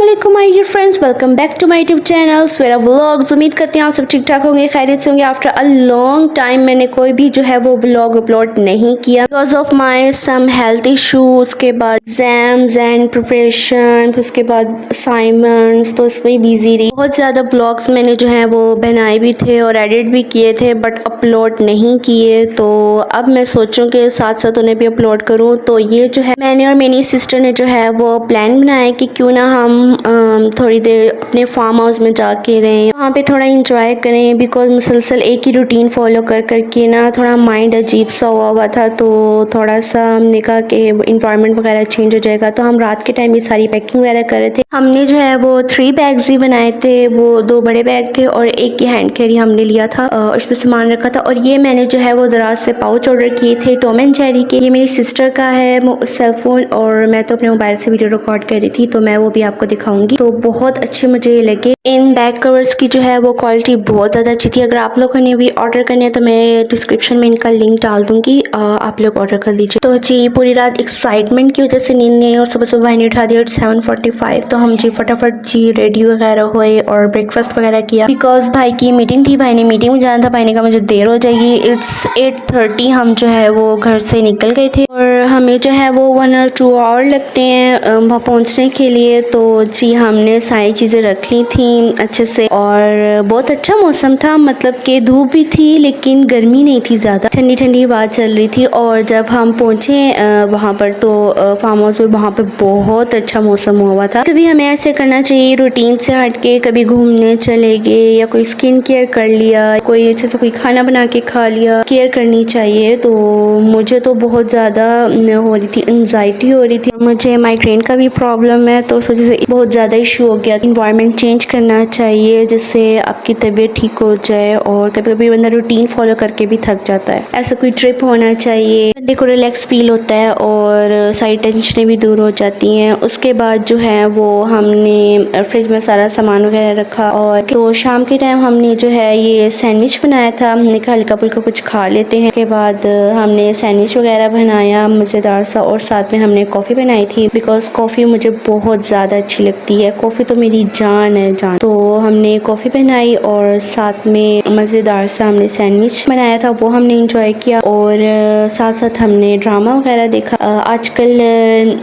अस्सलामुअलैकुम my dear friends, welcome back to my YouTube channel Sawera vlogs. उम्मीद करती हैं आप सब ठीक ठाक होंगे, खैरियत से होंगे। आफ्टर अ लॉन्ग टाइम मैंने कोई भी जो है वो व्लॉग अपलोड नहीं किया because of my some health issues के बाद एग्जाम्स एंड प्रिपरेशन, उसके बाद असाइनमेंट्स, तो इसमें बिजी रही। बहुत ज़्यादा व्लॉग्स मैंने जो है वो बनाए भी थे और एडिट भी किए थे बट अपलोड नहीं किए। तो अब मैं सोचूं कि साथ साथ उन्हें भी अपलोड करूं। तो ये जो है मैंने और मेरी सिस्टर ने जो है वो प्लान बनाया कि क्यों ना हम थोड़ी देर अपने फार्म हाउस में जाके रहें, वहाँ पे थोड़ा इंजॉय करें। बिकॉज मुसलसल एक ही रूटीन फॉलो कर करके ना थोड़ा माइंड अजीब सा हुआ था। तो थोड़ा सा हमने कहा कि इन्वायरमेंट वगैरह चेंज हो जाएगा। तो हम रात के टाइम ये सारी पैकिंग वगैरह कर रहे थे। हमने जो है वो 3 बैग्स ही बनाए थे, वो 2 बड़े बैग थे और एक ही हैंड कैरी हमने लिया था, उसमें सामान रखा था। और ये मैंने जो है वो दराज से पाउच ऑर्डर किए थे टॉम एंड जेरी के। ये मेरी सिस्टर का है सेलफोन और मैं तो अपने मोबाइल से वीडियो रिकॉर्ड कर रही थी, तो मैं वो भी आपको दिखाऊंगी। तो बहुत अच्छे मुझे लगे। इन बैक कवर्स की जो है वो क्वालिटी बहुत ज़्यादा अच्छी थी। अगर आप लोगों ने भी ऑर्डर करनी है तो मैं डिस्क्रिप्शन में इनका लिंक डाल दूंगी, आप लोग ऑर्डर कर लीजिए। तो जी पूरी रात एक्साइटमेंट की वजह से नींद नहीं आई और सुबह सुबह भाई ने उठा दिया 7:45। तो हम जी फटाफट जी रेडी वगैरह हुए और ब्रेकफास्ट वगैरह किया बिकॉज भाई की मीटिंग थी। भाई ने मीटिंग में जाना था। भाई ने कहा मुझे देर हो जाएगी। इट्स 8:30 हम जो है वो घर से निकल गए थे और हमें जो है वो 1 और 2 आवर लगते हैं वहाँ पहुँचने के लिए। तो जी हमने सारी चीज़ें रख ली थी अच्छे से और बहुत अच्छा मौसम था, मतलब कि धूप भी थी लेकिन गर्मी नहीं थी ज़्यादा, ठंडी ठंडी हवा चल रही थी। और जब हम पहुँचे वहाँ पर तो फार्म हाउस में वहाँ पे बहुत अच्छा मौसम हुआ था। कभी हमें ऐसे करना चाहिए रूटीन से हट के, कभी घूमने चले गए या कोई स्किन केयर कर लिया, कोई अच्छे से कोई खाना बना के खा लिया, केयर करनी चाहिए। तो मुझे तो बहुत ज़्यादा हो रही थी, एंजाइटी हो रही थी। मुझे माइग्रेन का भी प्रॉब्लम है तो उस वजह से बहुत ज़्यादा इशू हो गया। इन्वायरमेंट चेंज करना चाहिए जिससे आपकी तबीयत ठीक हो जाए। और कभी कभी बंदा रूटीन फॉलो करके भी थक जाता है। ऐसा कोई ट्रिप होना चाहिए, बंदे को रिलैक्स फील होता है और सारी टेंशनें भी दूर हो जाती हैं। उसके बाद जो है वो हमने फ्रिज में सारा सामान वगैरह रखा और तो शाम के टाइम हमने जो है ये सैंडविच बनाया था। हमने कहा हल्का फुल्का कुछ खा लेते हैं। उसके बाद हमने सैंडविच वगैरह बनाया मज़ेदार सा और साथ में हमने कॉफ़ी बनाई थी बिकॉज कॉफ़ी मुझे बहुत ज़्यादा अच्छी लगती है। कॉफ़ी तो मेरी जान है जान। तो हमने कॉफ़ी बनाई और साथ में मज़ेदार सा हमने सैंडविच बनाया था, वो हमने इंजॉय किया। और साथ साथ हमने ड्रामा वगैरह देखा। आजकल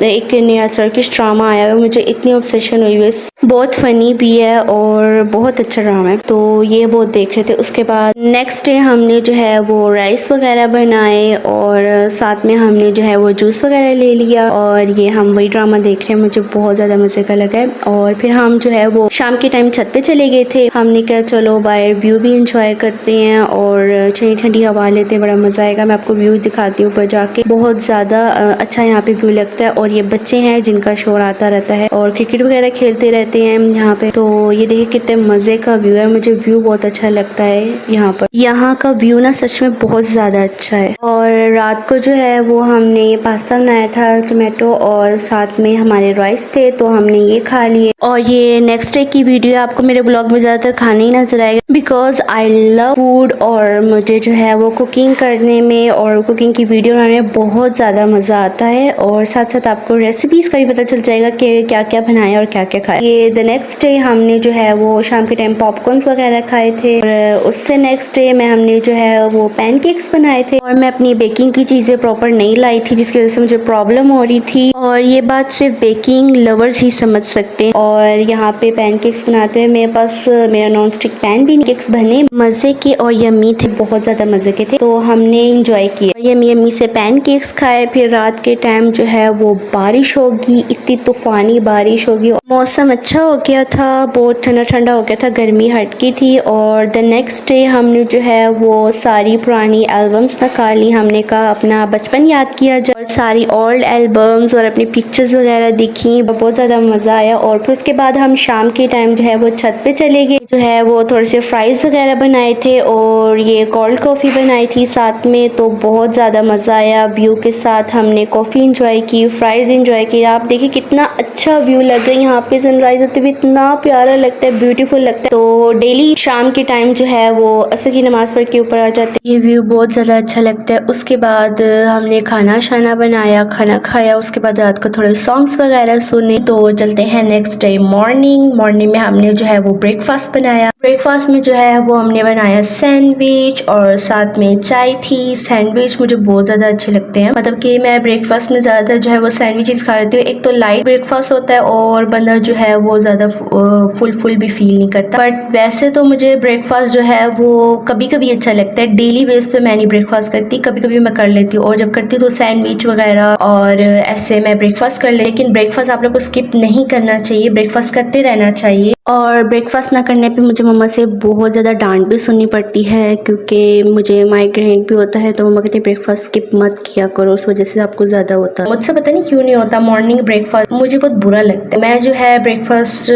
एक नया टर्किश ड्रामा आया है, मुझे इतनी ऑब्सेशन हुई है, बहुत फ़नी भी है और बहुत अच्छा ड्रामा है। तो ये बहुत देख रहे थे। उसके बाद नेक्स्ट डे हमने जो है वो राइस वगैरह बनाए और साथ में हमने जो है वो जूस वगैरह ले लिया और ये हम वही ड्रामा देख रहे हैं। मुझे बहुत ज़्यादा मज़े का लगा है। और फिर हम जो है वो शाम के टाइम छत पे चले गए थे। हमने कहा चलो बाहर व्यू भी इंजॉय करते हैं और ठंडी ठंडी हवा लेते हैं, बड़ा मज़ा आएगा। मैं आपको व्यू दिखाती हूँ ऊपर जाके, बहुत ज़्यादा अच्छा यहाँ पे व्यू लगता है। और ये बच्चे हैं जिनका शोर आता रहता है और क्रिकेट वगैरह खेलते रहते हैं यहाँ पे। तो ये देखिए कितने मज़े का व्यू है, मुझे व्यू बहुत अच्छा लगता है यहाँ पर। यहाँ का व्यू ना सच में बहुत ज़्यादा अच्छा है। और रात को जो है वो हमने पास्ता बनाया था टोमेटो और साथ में हमारे राइस थे, तो हमने ये खा लिए। और ये नेक्स्ट डे की वीडियो आपको मेरे ब्लॉग में ज़्यादातर खाने ही नजर आएगा बिकॉज आई लव फूड और मुझे जो है वो कुकिंग करने में और कुकिंग की वीडियो बनाने में बहुत ज़्यादा मज़ा आता है। और साथ साथ आपको रेसिपीज़ का भी पता चल जाएगा कि क्या क्या बनाया और क्या क्या खाया। ये द नेक्स्ट डे हमने जो है वो शाम के टाइम पॉपकॉर्न्स वगैरह खाए थे और उससे नेक्स्ट डे में हमने जो है वो पैनकेक्स बनाए थे। और मैं अपनी बेकिंग की चीज़ें प्रॉपर नहीं लाई थी जिसकी वजह से मुझे प्रॉब्लम हो रही थी और ये बात सिर्फ बेकिंग लवर्स ही समझ सकते हैं। और यहाँ पे पैनकेक्स बनाते हुए मेरे पास मेरा नॉन स्टिक पैन भी, केक्स बने मज़े के और यम्मी थे, बहुत ज़्यादा मज़े के थे। तो हमने इंजॉय किया, यम्मी यम्मी से पैनकेक्स खाए। फिर रात के टाइम जो है वो बारिश होगी, इतनी तूफानी बारिश होगी, मौसम अच्छा हो गया था, बहुत ठंडा ठंडा हो गया था, गर्मी हट की थी। और द नेक्स्ट डे हमने जो है वो सारी पुरानी एल्बम्स निकाली। हमने कहा अपना बचपन याद किया जाए और सारी ओल्ड एल्बम्स और अपनी पिक्चर्स वगैरह देखी, बहुत ज़्यादा मज़ा आया। और फिर उसके बाद हम शाम के टाइम जो है वो छत पे चले गए, जो है वो थोड़े से फ्राइज़ वगैरह बनाए थे और ये कोल्ड कॉफ़ी बनाई थी साथ में। तो बहुत ज़्यादा मज़ा आया, व्यू के साथ हमने कॉफ़ी इंजॉय की, फ्राइज़ इंजॉय की। आप देखिए कितना अच्छा व्यू लग रहा है, यहाँ पे सनराइज होते हुए इतना प्यारा लगता है, ब्यूटीफुल लगता है। तो डेली शाम के टाइम जो है वो असर की नमाज़ पढ़ के ऊपर आ जाते हैं, ये व्यू बहुत ज़्यादा अच्छा लगता है। उसके बाद हमने खाना शाना बनाया, खाना खाया, उसके बाद रात को थोड़े सॉन्ग्स वगैरह सुने। तो चलते हैं नेक्स्ट डे मॉर्निंग में हमने जो है वो ब्रेकफास्ट बनाया। ब्रेकफास्ट में जो है वो हमने बनाया सैंडविच और साथ में चाय थी। सैंडविच मुझे बहुत ज़्यादा अच्छे लगते हैं, मतलब कि मैं ब्रेकफास्ट में ज़्यादातर जो है वो सैंडविचेस खा लेती हूँ। एक तो लाइट ब्रेकफास्ट होता है और बंदा जो है वो ज़्यादा फुल भी फील नहीं करता। बट वैसे तो मुझे ब्रेकफास्ट जो है वो कभी कभी अच्छा लगता है, डेली बेस पे मैं नहीं ब्रेकफास्ट करती, कभी कभी मैं कर लेती हूँ। और जब करती हूँ तो सैंडविच वगैरह और ऐसे मैं ब्रेकफास्ट कर लेती। लेकिन ब्रेकफास्ट आप लोग को स्किप नहीं करना चाहिए, ब्रेकफास्ट करते रहना चाहिए। और ब्रेकफास्ट ना करने पे मुझे मम्मा से बहुत ज़्यादा डांट भी सुननी पड़ती है, क्योंकि मुझे माइग्रेन भी होता है। तो मम्मा कहती है ब्रेकफास्ट स्किप मत किया करो, उस वजह से आपको ज़्यादा होता है। मुझसे पता नहीं क्यों नहीं होता मॉर्निंग ब्रेकफास्ट, मुझे बहुत बुरा लगता है। मैं जो है ब्रेकफास्ट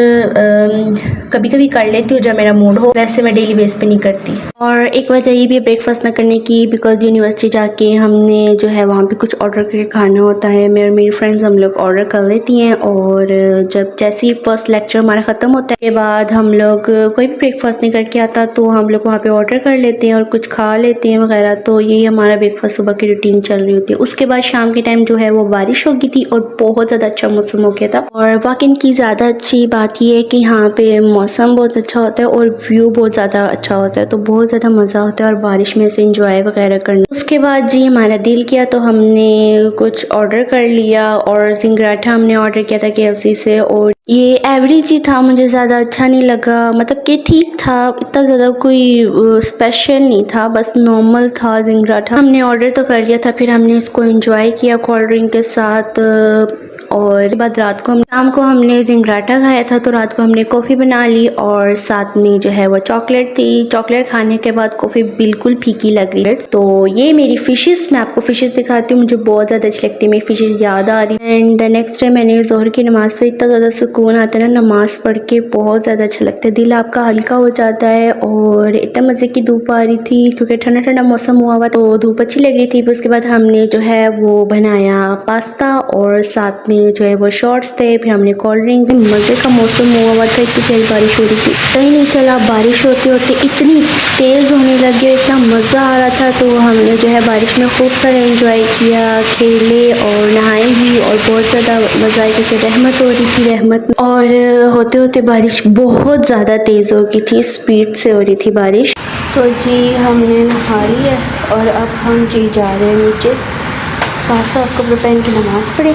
कभी कभी कर लेती हूँ जब मेरा मूड हो, वैसे मैं डेली बेस पे नहीं करती। और एक वजह ये भी ब्रेकफास्ट ना करने की, बिकॉज यूनिवर्सिटी जाके हमने जो है वहाँ पे कुछ ऑर्डर करके खाना होता है। मेरी फ्रेंड्स हम लोग ऑर्डर कर लेती हैं, और जब जैसे ही फर्स्ट लेक्चर हमारा ख़त्म होता है के बाद हम लोग कोई भी ब्रेकफास्ट नहीं करके आता तो हम लोग वहाँ पे ऑर्डर कर लेते हैं और कुछ खा लेते हैं वगैरह। तो यही हमारा ब्रेकफास्ट सुबह की रूटीन चल रही होती है। उसके बाद शाम के टाइम जो है वो बारिश हो गई थी और बहुत ज़्यादा अच्छा मौसम हो गया था। और वाकई की ज़्यादा अच्छी बात यह है कि यहाँ पे मौसम बहुत अच्छा होता है और व्यू बहुत ज़्यादा अच्छा होता है, तो बहुत ज़्यादा मज़ा होता है और बारिश में से इंजॉय वगैरह करना। उसके बाद जी हमारा दिल किया तो हमने कुछ ऑर्डर कर लिया, और जिंगराठा हमने ऑर्डर किया था KFC से। और ये एवरेज ही था, मुझे ज़्यादा अच्छा नहीं लगा, मतलब कि ठीक था, इतना ज़्यादा कोई स्पेशल नहीं था, बस नॉर्मल था जिंगराठा। हमने ऑर्डर तो कर लिया था, फिर हमने इसको एंजॉय किया कोल्ड ड्रिंक के साथ। और बाद रात को शाम को हमने जिंगराठा खाया था, तो रात को हमने कॉफ़ी बना ली और साथ में जो है वो चॉकलेट थी। चॉकलेट खाने के बाद कॉफ़ी बिल्कुल फीकी लग रही है। तो ये मेरी फिशेस, मैं आपको फिशेस दिखाती हूँ, मुझे बहुत ज़्यादा अच्छी लगती है, मेरी फिशेस याद आ रही है। एंड द नेक्स्ट डे मैंने जोहर की नमाज़ पर इतना ज़्यादा सुकून आता है ना, नमाज़ पढ़ के बहुत ज़्यादा अच्छा लगता है, दिल आपका हल्का हो जाता है। और इतना मज़े की धूप आ रही थी क्योंकि ठंडा ठंडा मौसम हुआ हुआ, तो धूप अच्छी लग रही थी। फिर उसके बाद हमने जो है वो बनाया पास्ता और साथ में जो है वो शॉर्ट्स थे। फिर हमने कोल्ड ड्रिंक, मज़े का मौसम हुआ हुआ था, इतनी तेज़ बारिश हो रही थी, कहीं नहीं चला। बारिश होते होते इतनी तेज़ होने लगी, इतना मज़ा आ रहा था। तो हमने जो है बारिश में खूब सारा एंजॉय किया, खेले और नहाए भी, और बहुत ज़्यादा मज़ा आया क्योंकि रहमत हो रही थी, रहमत। और होते होते बारिश बहुत ज़्यादा तेज़ हो गई थी, स्पीड से हो रही थी बारिश। तो जी हमने नहा लिया और अब हम जी जा रहे हैं नीचे, साफ साफ कपड़े पहन के नमाज़ पढ़े।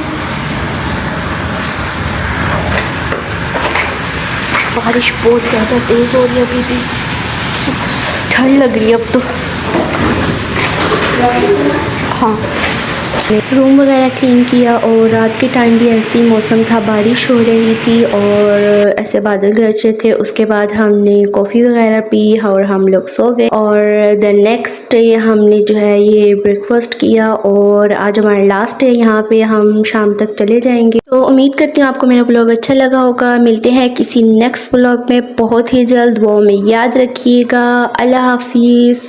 बारिश बहुत ज़्यादा तेज़ हो रही है, अभी भी ठंड लग रही है अब तो। हाँ, रूम वगैरह क्लीन किया, और रात के टाइम भी ऐसी मौसम था, बारिश हो रही थी और ऐसे बादल गरजे थे। उसके बाद हमने कॉफ़ी वगैरह पी और हम लोग सो गए। और द नेक्स्ट डे हमने जो है ये ब्रेकफास्ट किया, और आज हमारा लास्ट डे, यहाँ पे हम शाम तक चले जाएंगे। तो उम्मीद करती हूँ आपको मेरा व्लॉग अच्छा लगा होगा। मिलते हैं किसी नेक्स्ट व्लॉग में बहुत ही जल्द, वो में याद रखिएगा। अल्लाह हाफिज़।